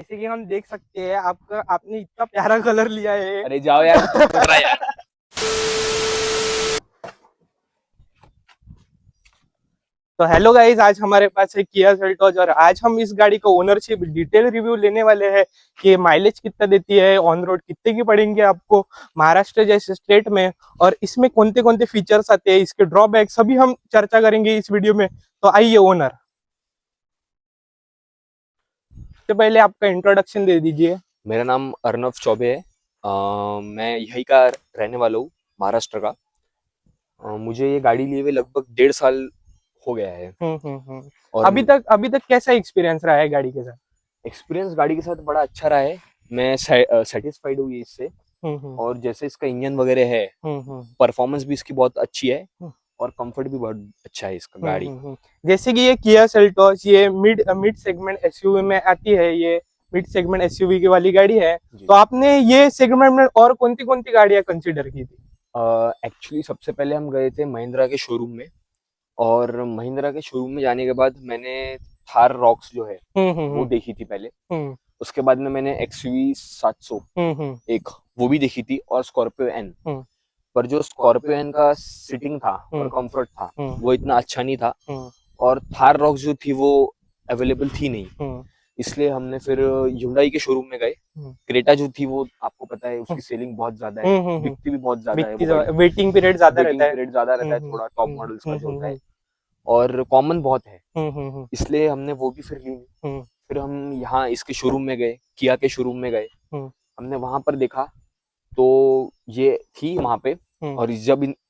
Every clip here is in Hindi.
जैसे कि हम देख सकते हैं आपने इतना प्यारा कलर लिया है। अरे जाओ यार, पड़ रहा है यार। तो हेलो गाइस, आज हमारे पास है किया सेल्टोस और आज हम इस गाड़ी का ओनरशिप डिटेल रिव्यू लेने वाले हैं कि माइलेज कितना देती है, ऑन रोड कितने की पड़ेंगे आपको महाराष्ट्र जैसे स्टेट में, और इसमें कौन कौन फीचर्स आते हैं, इसके ड्रॉबैक सभी हम चर्चा करेंगे इस वीडियो में। तो आइए ओनर, तो पहले आपका इंट्रोडक्शन दे दीजिए। मेरा नाम अर्नव चौबे है। मैं यहीं का रहने वाला हूँ, महाराष्ट्र का। मुझे ये गाड़ी लिए हुए लगभग 1.5 साल हो गया है। हम्म। और अभी तक कैसा एक्सपीरियंस रहा है गाड़ी के साथ? एक्सपीरियंस गाड़ी के साथ बड़ा अच्छा रहा है। मैं सेटिस्फाइड हूँ ये इससे। हम्म और जैसे इसका इंजन वगैरह है, हम्म परफॉर्मेंस भी इसकी बहुत अच्छी है हम्म और कंफर्ट भी बहुत अच्छा है इसका गाड़ी। जैसे कि ये किया सेल्टोस ये मिड मिड सेगमेंट एसयूवी में आती है, ये मिड सेगमेंट एसयूवी की वाली गाड़ी है। जी। तो आपने ये सेगमेंट में और कौन सी गाड़ियां कंसीडर की थी? एक्चुअली सबसे पहले हम गए थे महिंद्रा के शोरूम में, और महिंद्रा के शोरूम में जाने के बाद मैंने थार रॉक्स जो है वो देखी थी पहले। हम्म उसके बाद में मैंने एक्सयूवी 700 हम्म एक वो भी देखी थी, और स्कॉर्पियो एन। हम्म पर जो स्कॉर्पियो एन का सीटिंग था और हम्म कंफर्ट था हम्म वो इतना अच्छा नहीं था। हम्म और थार रॉक्स जो थी वो अवेलेबल थी नहीं, हम्म इसलिए हमने फिर Hyundai के शोरूम में गए। हम्म क्रेटा जो थी वो आपको पता है उसकी सेलिंग बहुत ज्यादा है, हम्म बिकती भी बहुत ज्यादा है बिकती वो गाड़ी। वेटिंग पीरियड ज्यादा रहता वेटिंग है। पीरियड ज्यादा रहता है, हम्म थोड़ा टॉप हम्म मॉडल्स का हम्म जो होता हम्म है, और कॉमन बहुत है, हम्म इसलिए हमने वो भी फिर ली नहीं। हम्म फिर हम यहाँ इसके शोरूम में गए, किया के शोरूम में गए। हम्म हमने वहां पर देखा तो ये थी वहां पे। हम्म और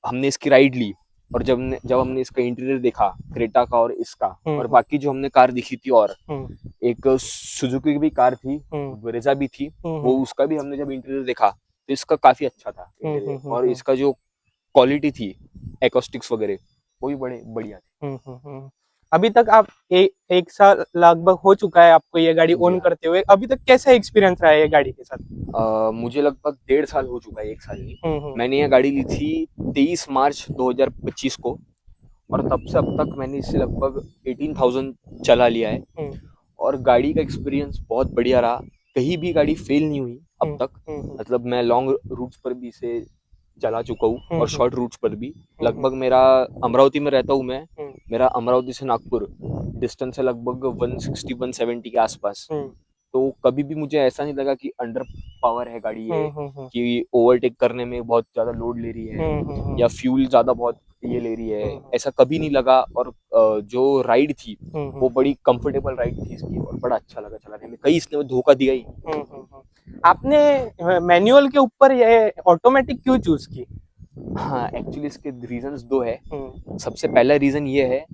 हमने इसकी राइड ली, और जब हमने इसका इंटीरियर देखा, क्रेटा का और इसका, और हम्म बाकी जो हमने कार दिखी थी, और हम्म एक सुजुकी की भी कार थी, हम्म ब्रेजा भी थी, वो हम्म उसका भी हमने जब इंटीरियर देखा तो इसका काफी अच्छा था इंटीरियर, और हम्म इसका जो क्वालिटी थी एकॉस्टिक्स वगैरह वो भी बड़े बढ़िया थे। हम्म। अभी तक आप एक साल लगभग हो चुका है आपको ये गाड़ी जी ओन हाँ। करते हुए, अभी तक कैसा एक्सपीरियंस रहा है ये गाड़ी के साथ? मुझे लगभग 1.5 साल हो चुका है, 1 साल नहीं। हम्म मैंने यह गाड़ी ली थी 23 मार्च 2025 को, और तब से अब तक मैंने इसे लगभग 18,000 चला लिया है। हम्म और गाड़ी का एक्सपीरियंस बहुत बढ़िया रहा, कहीं भी गाड़ी फेल नहीं हुई अब तक। मतलब मैं लॉन्ग रूट्स पर भी इसे चला चुका हूँ, और शॉर्ट रूट्स पर भी। लगभग मेरा अमरावती में रहता हूँ मैं, मेरा अमरावती से नागपुर डिस्टेंस है लगभग 160-170 के आसपास। तो कभी भी मुझे ऐसा नहीं लगा कि अंडर पावर है गाड़ी ये, कि ओवरटेक करने में बहुत ज्यादा लोड ले रही है, या फ्यूल ज्यादा बहुत ये ले रही है, ऐसा कभी नहीं लगा। और जो राइड थी वो बड़ी कंफर्टेबल राइड थी इसकी, और बड़ा अच्छा लगा चलाने में, कहीं इसने धोखा दिया ही नहीं। आपने मैनुअल के ऊपर ये ऑटोमेटिक क्यों चूज की? हाँ, एक्चुअली इसके रीजंस दो है। सबसे पहला रीजन ये है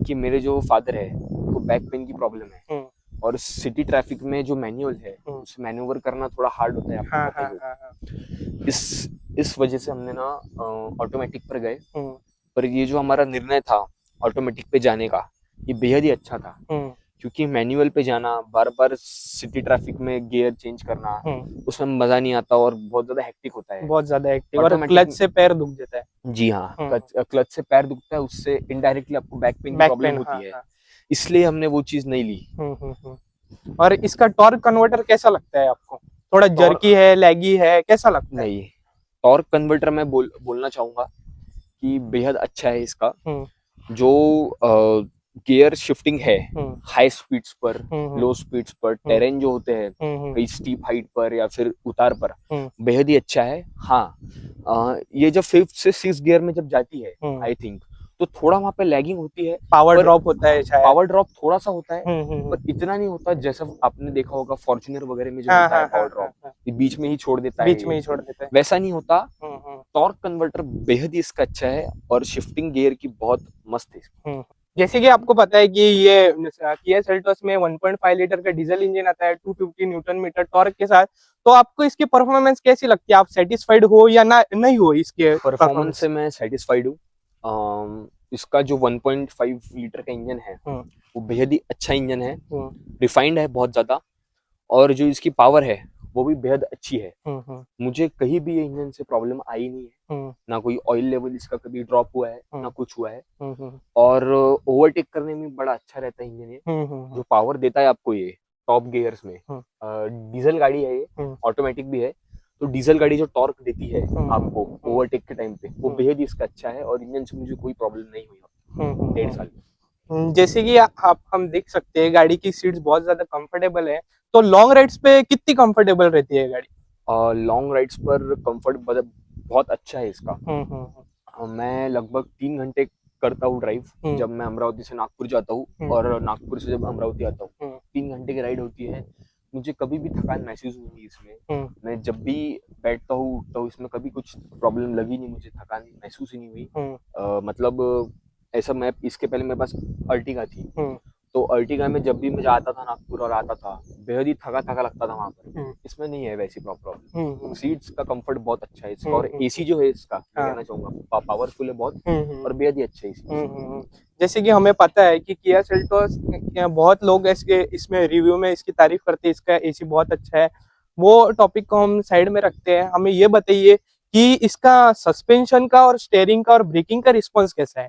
कि मेरे जो फादर है उनको बैक पेन की प्रॉब्लम है, और सिटी ट्रैफिक में जो मैनुअल है उसे मैन्यूवर करना थोड़ा हार्ड होता है, आपको पता ही होगा। इस वजह से हमने ना ऑटोमेटिक पर गए। पर ये जो हमारा निर्णय था ऑटोमेटिक पे जाने का, ये बेहद ही अच्छा था, क्योंकि मैनुअल पे जाना, बार बार सिटी ट्रैफिक में गियर चेंज करना, उसमें मजा नहीं आता और बहुत ज्यादा हेक्टिक होता है, बहुत ज्यादा एक्टिव, और ऑटोमेटिक। क्लच से पैर दुख जाता है। जी हाँ, क्लच से पैर दुखता है, उससे इनडायरेक्टली आपको बैक पेन की बैक प्रॉब्लम पेन, होती हाँ है, हाँ। इसलिए हमने वो चीज नहीं ली। और इसका टॉर्क कन्वर्टर कैसा लगता है आपको? थोड़ा टॉर्क जर्की है, लैगी है, कैसा लगता है? नहीं, टॉर्क कन्वर्टर मैं बोलना चाहूंगा कि बेहद अच्छा है इसका। जो गियर शिफ्टिंग है हाई स्पीड्स पर, लो स्पीड्स पर, टेरेन जो होते हैं कई स्टीप हाइट पर या फिर उतार पर, बेहद ही अच्छा है। हाँ, ये जब 5th से 6th गियर में जब जाती है, आई थिंक, तो थोड़ा वहां पे लैगिंग होती है, पावर ड्रॉप होता है शायद। पावर ड्रॉप थोड़ा सा होता है, पर इतना नहीं होता जैसा आपने देखा होगा फॉर्च्यूनर वगैरह में जो होता है पावर ड्रॉप, ये बीच में ही छोड़ देता है, बीच में ही छोड़ देता है। वैसा नहीं होता। टॉर्क कन्वर्टर बेहद ही इसका अच्छा है, और शिफ्टिंग गियर की बहुत मस्त है। जैसे कि आपको पता है कि ये किया सेल्टोस में 1.5 लीटर का डीजल इंजन आता है 250 न्यूटन मीटर टॉर्क के साथ। तो आपको इसकी परफॉर्मेंस कैसी लगती है? आप सेटिस्फाइड हो या ना नहीं हो इसके परफॉर्मेंस से मैं सेटिस्फाइड हूँ। इसका जो 1.5 लीटर का इंजन है वो बेहद ही अच्छा इंजन है, रिफाइंड है बहुत ज्यादा, और जो इसकी पावर है वो भी बेहद अच्छी है। मुझे कहीं भी ये इंजन से प्रॉब्लम आई नहीं है, ना कोई ऑयल लेवल इसका कभी ड्रॉप हुआ है, ना कुछ हुआ है। और ओवरटेक करने में बड़ा अच्छा रहता है इंजन ये, जो पावर देता है आपको ये टॉप गियर्स में। डीजल गाड़ी है ये, ऑटोमेटिक भी है, तो डीजल गाड़ी जो टॉर्क देती है आपको ओवरटेक के टाइम पे, वो बेहद ही इसका अच्छा है, और इंजन से मुझे कोई प्रॉब्लम नहीं हुई 1.5 साल में। जैसे कि आप हम देख सकते हैं गाड़ी की सीट्स बहुत ज्यादा कंफर्टेबल है, तो लॉन्ग राइड्स पे कितनी कंफर्टेबल रहती है गाड़ी? लॉन्ग राइड्स पर कंफर्ट बहुत अच्छा है इसका। मैं लगभग 3 घंटे करता हूँ ड्राइव जब मैं अमरावती से नागपुर जाता हूँ, और नागपुर से जब अमरावती आता हूँ, 3 घंटे की राइड होती है। मुझे कभी भी थकान महसूस नहीं हुई इसमें। मैं जब भी बैठता हूँ तो इसमें कभी कुछ प्रॉब्लम लगी नहीं, मुझे थकान महसूस ही नहीं हुई। मतलब ऐसा, मैं इसके पहले मेरे पास अर्टिगा थी, तो अर्टिगा में जब भी मैं जाता था नागपुर और आता था, बेहद ही थका थका लगता था वहां पर। इसमें नहीं है वैसी प्रॉब्लम। सीट्स का कंफर्ट बहुत अच्छा है इसका, और एसी जो है इसका, मैं कहना चाहूंगा पावरफुल है बहुत, और बेहद ही अच्छा है इसकी। जैसे कि हमें पता है कि किया सेल्टोस, बहुत लोग इसमें रिव्यू में इसकी तारीफ करते हैं, इसका एसी बहुत अच्छा है। वो टॉपिक को हम साइड में रखते हैं, हमें ये बताइए कि इसका सस्पेंशन का और स्टेयरिंग का और ब्रेकिंग का रिस्पॉन्स कैसा है?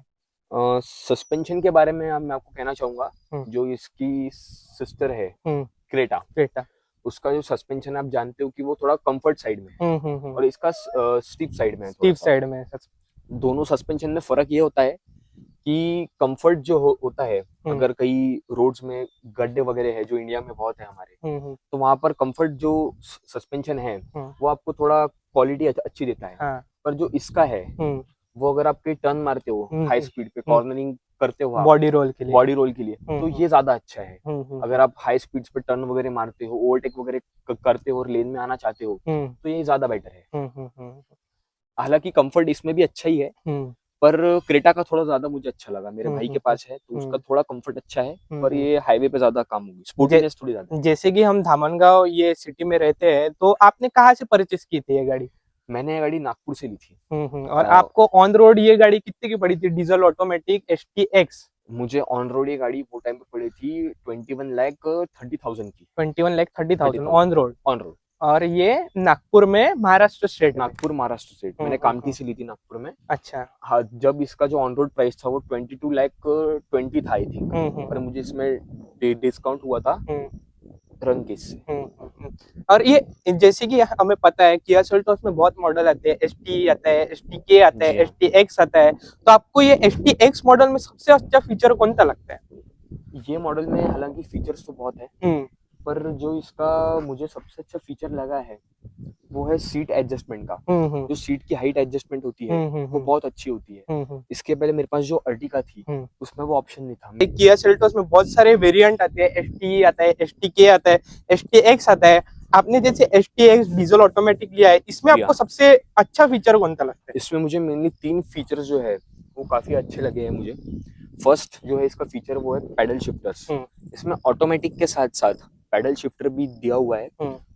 सस्पेंशन के बारे में मैं आपको कहना चाहूंगा, जो इसकी सिस्टर है क्रेटा, क्रेटा, उसका जो सस्पेंशन आप जानते हो कि वो थोड़ा कंफर्ट साइड में है, और इसका स्टीप साइड में है स्टीप थोड़ा साइड में। सा। दोनों सस्पेंशन में फर्क ये होता है कि कंफर्ट जो होता है, अगर कई रोड्स में गड्ढे वगैरह है, जो इंडिया में बहुत है हमारे, तो वहां पर कंफर्ट जो सस्पेंशन है वो आपको थोड़ा क्वालिटी अच्छी देता है। हाँ। पर जो इसका है, वो अगर आप कहीं टर्न मारते हो हाई स्पीड पे, कॉर्नरिंग करते हो आप बॉडी रोल के लिए, तो ये ज्यादा अच्छा है। अगर आप हाई स्पीड्स पे टर्न वगैरह मारते हो, ओवरटेक वगैरह करते हो और लेन में आना चाहते हो, तो ये ज्यादा बेटर है। हालांकि कंफर्ट इसमें भी अच्छा ही है, पर क्रेटा का थोड़ा ज्यादा मुझे अच्छा लगा। मेरे भाई के पास है तो उसका थोड़ा कंफर्ट अच्छा है, पर ये हाईवे पे ज्यादा काम होगी, स्पोर्टीनेस थोड़ी ज्यादा है। जैसे कि हम धामनगांव ये सिटी में रहते हैं, तो आपने कहाँ से परचेस की थी ये गाड़ी? मैंने ये गाड़ी नागपुर से ली थी। और आपको ऑन रोड ये गाड़ी कितने की पड़ी थी, डीजल ऑटोमेटिक STX? मुझे ऑन रोड ये गाड़ी वो टाइम पे पड़ी थी 21,30,000 की। 21,30,000 ऑन रोड। ऑन रोड, और ये नागपुर में, महाराष्ट्र स्टेट में? नागपुर महाराष्ट्र स्टेट। मैंने कामठी से ली थी नागपुर में। अच्छा। हाँ, जब इसका जो ऑन रोड प्राइस था वो 22,20,000 था आई थिंक, पर मुझे इसमें डिस्काउंट हुआ था रंग केस से। और ये जैसे कि हमें पता है किया सेल्टोस में बहुत मॉडल आते हैं, ST आता है, STK आता है, STX आता है, तो आपको ये STX मॉडल में सबसे अच्छा फीचर कौन सा लगता है? ये मॉडल में हालांकि फीचर्स तो बहुत है, पर जो इसका मुझे सबसे अच्छा फीचर लगा है वो है सीट एडजस्टमेंट का। जो सीट की हाइट एडजस्टमेंट होती है वो बहुत अच्छी होती है। इसके पहले मेरे पास जो अर्टिगा थी उसमें वो ऑप्शन नहीं था। किया सेल्टोस में बहुत सारे वेरिएंट आते हैं, ST आता है, STK आता है, STX आता है। आपने जैसे STX डीजल ऑटोमेटिक लिया है, इसमें आपको सबसे अच्छा फीचर कौन सा लगता है? इसमें मुझे मेनली 3 फीचर्स जो है वो काफी अच्छे लगे हैं मुझे। फर्स्ट जो है इसका फीचर वो है पैडल शिफ्टर्स। इसमें ऑटोमेटिक के साथ साथ पैडल शिफ्टर भी दिया हुआ है,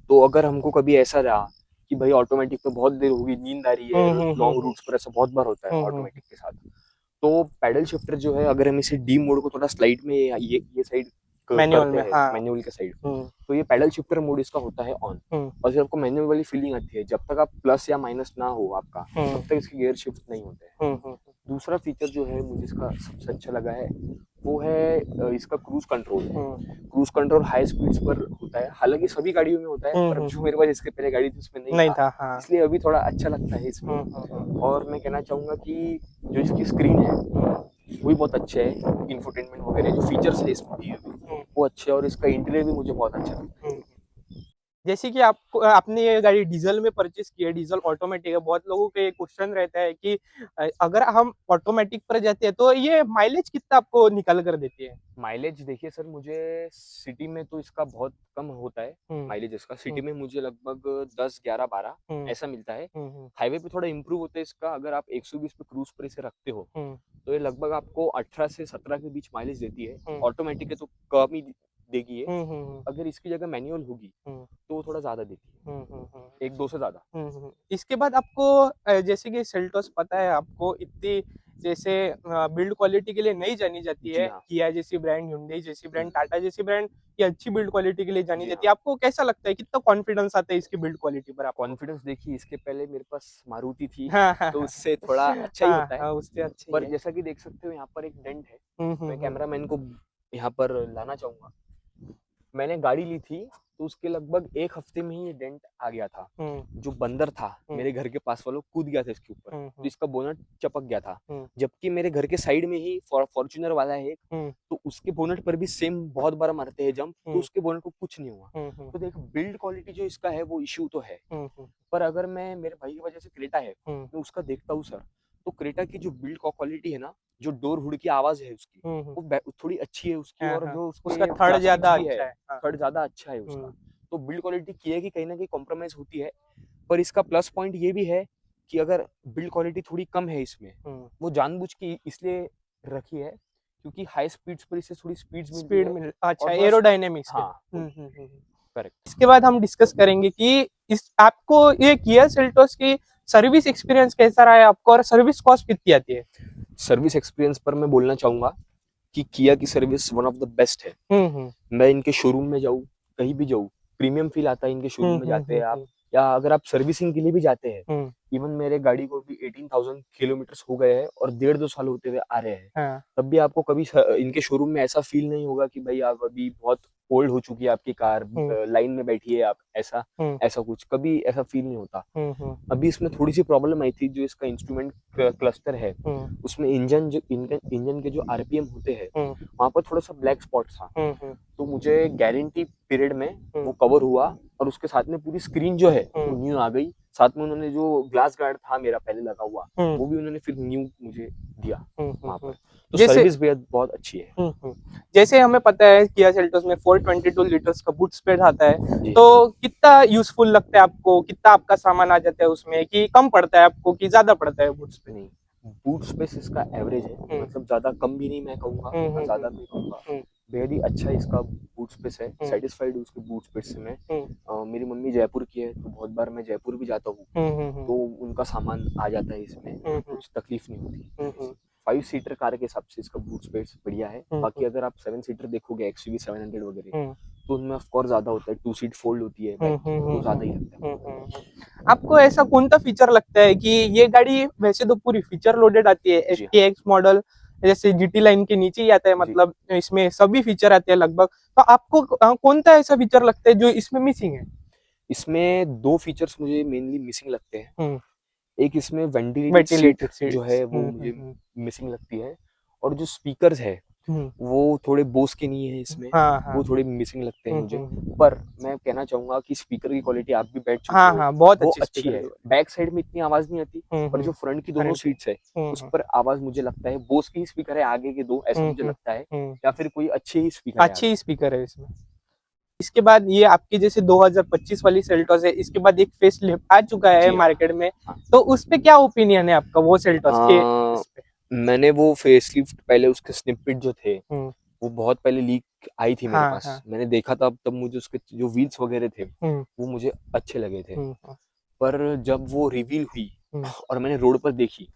तो अगर हमको कभी ऐसा रहा कि भाई ऑटोमेटिक पे बहुत देर होगी, नींद आ रही है, लॉन्ग रूट्स पर ऐसा बहुत बार होता है ऑटोमेटिक के साथ, तो पैडल शिफ्टर जो है, अगर हम इसे डी मोड को थोड़ा स्लाइड में ये साइड मैनुअल करते में, हैं, हाँ। मैनुअल के साइड, तो ये पैडल शिफ्टर मोड इसका होता है ऑन, और जब आपको मैनुअल वाली फीलिंग आती है, जब तक आप प्लस या माइनस ना हो आपका, तब तक इसके गियर शिफ्ट नहीं होते हैं। दूसरा फीचर जो है मुझे इसका सबसे अच्छा लगा है वो है इसका cruise control. Cruise control high speeds पर होता है, हालांकि सभी गाड़ियों में होता है, पर जो मेरे पास इसके पहले गाड़ी थी उसमें नहीं था। हाँ। इसलिए अभी थोड़ा अच्छा लगता है इसमें। और मैं कहना चाहूंगा कि जो इसकी स्क्रीन है वो भी बहुत अच्छे है, इंफोटेनमेंट वगैरह जो फीचर्स है इसमें दिए हुए वो अच्छे है, और इसका इंटीरियर भी मुझे बहुत अच्छा लगता है। जैसे कि आपने ये गाड़ी डीजल में परचेस की है, डीजल ऑटोमेटिक है, बहुत लोगों का ये क्वेश्चन रहता है कि अगर हम ऑटोमेटिक पर जाते हैं तो ये माइलेज कितना आपको निकल कर देती है? माइलेज देखिए सर, मुझे सिटी में तो इसका बहुत कम होता है माइलेज इसका। सिटी में मुझे लगभग 10, 11, 12 ऐसा मिलता है। हाईवे पे थोड़ा इम्प्रूव होता है इसका। अगर आप 120 पे क्रूज पर इसे रखते हो तो ये लगभग आपको 18 से 17 के बीच माइलेज देती है। ऑटोमेटिक है तो कम ही देगी ये। अगर इसकी जगह मैनुअल होगी तो वो थोड़ा ज्यादा देती है, 1-2 से ज्यादा। इसके बाद आपको जैसे कि सेल्टोस पता है आपको, इतनी जैसे बिल्ड क्वालिटी के लिए नहीं जानी जाती जी है। हाँ। किया जैसी ब्रांड, hyundai जैसी ब्रांड, टाटा जैसी ब्रांड, ये अच्छी बिल्ड क्वालिटी के लिए जानी जी जाती हाँ। है। आपको कैसा लगता है, कितना कॉन्फिडेंस आता है इसकी बिल्ड क्वालिटी पर आपको? कॉन्फिडेंस देखिए, इसके पहले मेरे पास मारुति थी हाँ, हाँ, तो हाँ। उससे थोड़ा अच्छा ही हाँ, होता है। हाँ, उससे अच्छी पर है। जैसा कि देख सकते हो यहाँ पर एक डेंट है। मैं हम्म। कैमरामैन को यहाँ पर लाना चाहूंगा। मैंने गाड़ी ली थी तो उसके लगभग 1 हफ्ते में ही ये डेंट आ गया था। जो बंदर था मेरे घर के पास वाला कूद गया था इसके ऊपर, तो इसका बोनट चपक गया था। जबकि मेरे घर के साइड में ही फॉर्च्यूनर वाला है एक, तो उसके बोनट पर भी सेम बहुत बार मारते हैं जंप, तो उसके बोनट को कुछ नहीं हुआ। तो देख, बिल्ड क्वालिटी जो इसका है वो इश्यू तो है, पर अगर मैं मेरे भाई की वजह से क्रेटा है मैं उसका देखता हूँ सर, तो क्रेटा की जो बिल्ड क्वालिटी है ना, जो डोर हुड की आवाज है उसकी, वो थोड़ी अच्छी है उसकी, और जो उसका उसके थर्ड ज्यादा प्लास्टिक्स भी अच्छा है, है। थर्ड ज्यादा अच्छा है उसका। तो बिल्ड क्वालिटी की है कि कहीं ना कहीं कॉम्प्रोमाइज होती है, पर इसका प्लस पॉइंट ये भी है कि अगर बिल्ड क्वालिटी थोड़ी कम है इसमें, वो जानबूझ के इसलिए रखी है क्योंकि हाई स्पीड्स पर इससे थोड़ी स्पीड्स मिलती स्पीड है मिल अच्छा, और थोड़ा एरोडायनेमिक्स के हाँ लिए। करेक्ट। इसके बाद हम डिस्कस करेंगे कि इस आपको ये किया सेल्टोस की सर्विस एक्सपीरियंस कैसा रहा है आपको, और सर्विस कॉस्ट कितनी आती है? सर्विस एक्सपीरियंस पर मैं बोलना चाहूंगा कि किया की service one of the best है। मैं इनके शोरूम में जाऊँ, कहीं भी जाऊँ, प्रीमियम फील आता है इनके शोरूम में जाते हैं आप, या अगर आप सर्विसिंग के लिए भी जाते हैं। इवन मेरे गाड़ी को भी 18,000 किलोमीटर हो गए हैं और 1.5-2 साल होते हुए आ रहे हैं। हाँ। तब भी आपको कभी इनके शोरूम में ऐसा फील नहीं होगा कि भाई आप अभी बहुत ओल्ड हो चुकी है आपकी कार, लाइन में बैठी है आप, ऐसा ऐसा कुछ कभी ऐसा फील नहीं होता। अभी इसमें थोड़ी सी प्रॉब्लम आई थी, जो इसका इंस्ट्रूमेंट क्लस्टर है उसमें इंजन के जो आरपीएम होते हैं वहां पर थोड़ा सा ब्लैक स्पॉट था। तो मुझे गारंटी पीरियड में वो कवर हुआ, और उसके साथ में पूरी स्क्रीन जो है वो न्यू आ गई। साथ में उन्होंने जो ग्लास गार्ड था मेरा पहले लगा हुआ, वो भी उन्होंने फिर न्यू मुझे दिया वहां पर। तो जैसे सर्विस बेहद बहुत अच्छी है। जैसे हमें पता है किया सेल्टोस में 422 लीटर्स का बूट स्पेस आता है, जी। तो कितना यूजफुल लगता है आपको, कितना आपका सामान आ जाता है उसमें, कि कम पड़ता है आपको कि ज्यादा पड़ता है बूट स्पेस? नहीं, बूट स्पेस इसका एवरेज है, मतलब ज्यादा कम भी नहीं मैं कहूंगा, ना ज्यादा भी कहूंगा। बेहद ही अच्छा इसका बूट स्पेस है, सेटिस्फाइड उसके बूट स्पेस से मैं। मेरी मम्मी जयपुर की है, तो बहुत बार मैं जयपुर भी जाता हूँ, तो उनका सामान आ जाता है इसमें, कुछ तकलीफ नहीं होती। 5 सीटर कार के हिसाब से इसका बूट स्पेस बढ़िया है। बाकी अगर आप 7 सीटर देखोगे एक्सयूवी 700 वगैरह, तो उनमें ऑफ कोर्स ज्यादा होता है, 2 सीट फोल्ड होती है बैक की, तो ज्यादा ही लगता है। आपको ऐसा कौन सा फीचर लगता है कि ये गाड़ी वैसे तो पूरी फीचर लोडेड आती है, जी हाँ। STX मॉडल जैसे GT लाइन के नीचे ही आता है, जी। मतलब इसमें सभी फीचर आते हैं लगभग, तो आपको कौन सा ऐसा फीचर लगता है जो इसमें मिसिंग है? इसमें 2 फीचर्स मुझे मेनली मिसिंग लगते हैं। एक इसमें वेंटिलेटेड सीट वेंटिलेटेड जो सीट्स। है वो मुझे मिसिंग लगती है, और जो स्पीकर्स है वो थोड़े बोस के नहीं है इसमें, हाँ हाँ। वो थोड़े मिसिंग लगते हैं मुझे। पर मैं कहना चाहूंगा कि स्पीकर की क्वालिटी आप भी बैठ चुके हाँ हो, हाँ, बहुत वो अच्छी अच्छी स्पीकर है। की। बैक साइड में इतनी आवाज नहीं आती, पर जो फ्रंट की दोनों सीट्स है उस पर आवाज मुझे लगता है बोस की ही स्पीकर है, आगे के 2 ऐसा मुझे लगता है, या फिर कोई अच्छे ही स्पीकर है अच्छी आगे। स्पीकर है इसमें। इसके बाद ये आपकी जैसे 2025 वाली सेल्टोस है, इसके बाद एक फेस लिफ्ट आ चुका है जी हाँ। मार्केट में, हाँ। तो उस पे क्या ओपिनियन है आपका वो सेल्टोस के अ, इस पे? मैंने वो फेसलिफ्ट पहले उसके स्निपेट जो थे हम्म, वो बहुत पहले लीक आई थी मेरे हाँ पास, हाँ। मैंने देखा था, तब मुझे उसके जो व्हील्स वगैरह थे हम्म, वो मुझे अच्छे लगे थे। हम्म, पर जब वो रिवील हुई हम्म, और मैंने रोड पर देखी,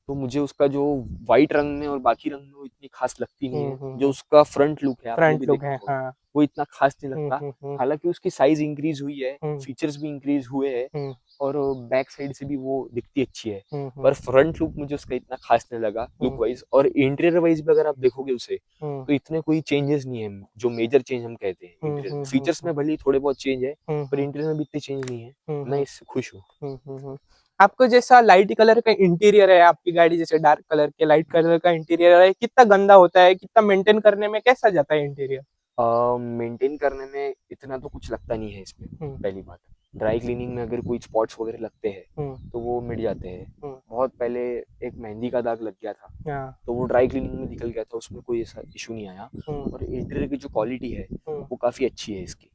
तो मुझे उसका जो व्हाइट रंग में और बाकी रंग में वो इतनी खास लगती नहीं है। जो उसका फ्रंट लुक है आपने भी फ्रंट लुक देखा है, होगा, हाँ। वो इतना खास नहीं लगता। हालांकि उसकी साइज इंक्रीज हुई है, फीचर्स भी इंक्रीज हुए हैं, और बैक साइड से भी वो दिखती अच्छी है, पर फ्रंट लुक मुझे उसका इतना खास नहीं लगा लुक वाइज। और इंटीरियर वाइज भी अगर आप देखोगे उसे, तो इतने कोई चेंजेस नहीं है जो मेजर चेंज हम कहते हैं इंटीरियर में। फीचर्स में भले ही थोड़े बहुत चेंज है, पर इंटीरियर में भी इतने चेंज नहीं है। मैं इससे खुश हूँ। आपको जैसा लाइट कलर का इंटीरियर है आपकी गाड़ी, जैसे डार्क कलर के लाइट कलर का इंटीरियर है, कितना गंदा होता है, कितना मेंटेन करने में कैसा जाता है इंटीरियर? मेंटेन करने में इतना तो कुछ लगता नहीं है इसमें। पहली बात, ड्राई क्लीनिंग में अगर कोई स्पॉट्स वगैरह लगते हैं तो वो मिट जाते हैं। बहुत पहले एक मेहंदी का दाग लग गया था, तो वो ड्राई क्लीनिंग में निकल गया था, उसमें कोई ऐसा इशू नहीं आया। और इंटीरियर की जो क्वालिटी है वो काफी अच्छी है इसकी।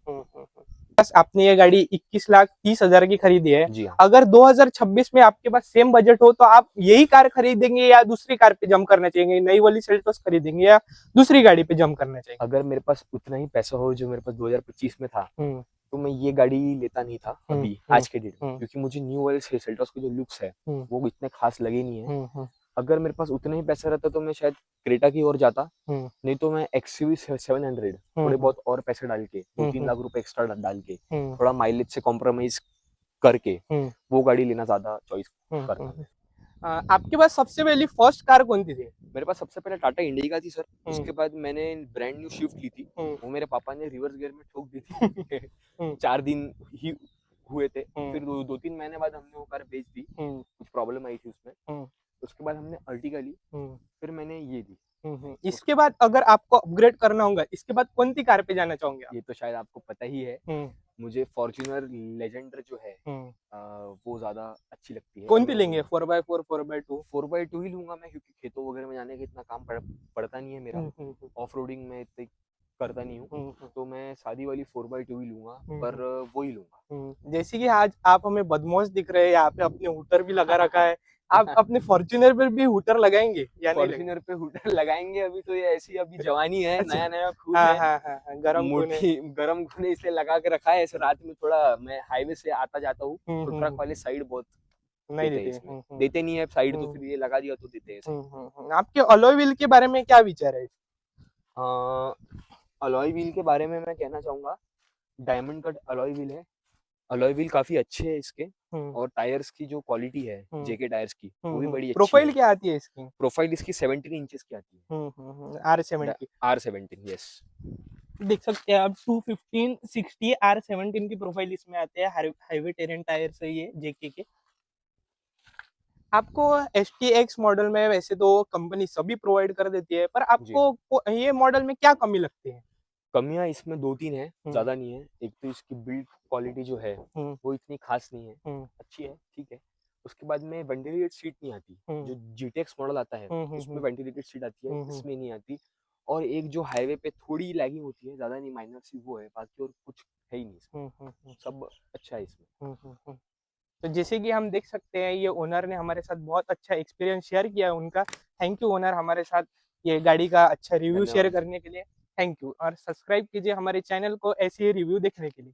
बस आपने ये गाड़ी 21,30,000 की खरीदी है, जी हाँ। अगर 2026 में आपके पास सेम बजट हो तो आप यही कार खरीदेंगे या दूसरी कार पे जंप करना चाहेंगे, नई वाली सेल्टोस खरीदेंगे या दूसरी गाड़ी पे जंप करना चाहेंगे? अगर मेरे पास उतना ही पैसा हो जो मेरे पास 2025 में था, तो मैं ये गाड़ी लेता नहीं था अभी आज के डेट में, क्योंकि मुझे न्यू वाले सेल्टोस के जो लुक्स है वो इतने खास लगे नहीं है। अगर मेरे पास उतना ही पैसा रहता तो मैं शायद क्रेटा की ओर जाता, नहीं तो मैं एक्सयूवी 700 थोड़े बहुत और पैसे डाल के 2-3 लाख रुपए एक्स्ट्रा डाल के थोड़ा माइलेज से कॉम्प्रोमाइज करके वो गाड़ी लेना ज्यादा चॉइस करता। आपके पास सबसे पहली फर्स्ट कार कौन सी थी? मेरे पास सबसे पहले टाटा इंडिका थी सर। हम्म। उसके बाद मैंने ब्रांड न्यू स्विफ्ट ली थी। हम्म। वो मेरे पापा ने रिवर्स गियर में ठोक दी थी। हम्म। 4 दिन ही हुए थे। हम्म। फिर 2-3 महीने बाद हमने वो कार बेच दी। हम्म। कुछ प्रॉब्लम आई थी उसमें। हम्म। उसके बाद हमने अर्टिगा ली। हम्म। फिर मैंने ये ली। इसके बाद अगर आपको अपग्रेड करना होगा, इसके बाद कौन सी कार पे जाना चाहोगे आप? ये तो शायद आपको पता ही है। हम्म। मुझे फॉर्च्यूनर लेजेंडर जो है हम्म। वो ज़्यादा अच्छी लगती है। कौन और सी मैं लेंगे, 4x4, 4x2? 4x2 ही लूँगा मैं, क्योंकि खेतों वगैरह में जाने का इतना काम पड़ता नहीं है मेरा। ऑफ रोडिंग में इतनी करता नहीं हूँ। तो मैं सादी वाली 4x2 ही लूँगा, पर वो ही लूँगा। जैसे कि आज आप हमें बदमाश दिख रहे हैं, यहाँ पे अपने हूटर भी लगा रखा है। आप अपने फॉर्च्यूनर पर भी हूटर लगाएंगे या नहीं लगाएंगे? फॉर्च्यूनर पे हूटर लगाएंगे। अभी तो ये ऐसी अभी जवानी है, अच्छा। नया नया खून हाँ है, हाँ हाँ हाँ, गरम खून है। मुट्ठी गरम खून है, इसलिए लगा के रखा है। ऐसे रात में थोड़ा मैं हाईवे से आता जाता हूँ, तो ट्रक वाले साइड बहुत नहीं देते हैं देते। इसमें। देते नहीं है साइड, तो हम्म। फिर ये लगा दिया तो देते हैं साइड। आपके अलॉय व्हील के बारे में क्या विचार है? अलॉय व्हील के बारे में मैं कहना चाहूंगा, डायमंड कट अलॉय व्हील है। अलॉय व्हील काफी अच्छे है इसके। और टायर्स की जो क्वालिटी है जेके टायर्स की, वो भी बड़ी अच्छी प्रोफाइल है। क्या आती है इसकी? प्रोफाइल इसकी 17 इंचेस की आती है। R70। R17, yes. देख सकते हैं आप, 215 60 R17 की प्रोफाइल इसमें आते हैं। हाईवे टेरेन टायर से ये जेके के। आपको STX मॉडल में वैसे तो कंपनी सभी प्रोवाइड कर देती है, पर जी हाँ। आपको ये मॉडल में क्या कमी लगती है? कमियां इसमें 2-3 है, हम्म। ज्यादा नहीं है। एक तो इसकी बिल्ड क्वालिटी जो है हम्म। वो इतनी खास नहीं है। हम्म। अच्छी है, ठीक है। उसके बाद में वेंटिलेटेड सीट नहीं आती। जो GTX मॉडल आता है उसमें वेंटिलेटेड सीट आती है, इसमें नहीं आती। और एक जो हाईवे पे थोड़ी लैगिंग होती है, ज्यादा नहीं, माइनर सी वो है, बाकी और कुछ है ही नहीं इसमें। सब अच्छा है इसमें। तो जैसे कि हम देख सकते हैं, ये ओनर ने हमारे साथ बहुत अच्छा एक्सपीरियंस शेयर किया है उनका। थैंक यू ओनर, हमारे साथ ये गाड़ी का अच्छा रिव्यू शेयर धन्यवाद। करने के लिए। थैंक यू, और सब्सक्राइब कीजिए हमारे चैनल को ऐसे ही रिव्यू देखने के लिए।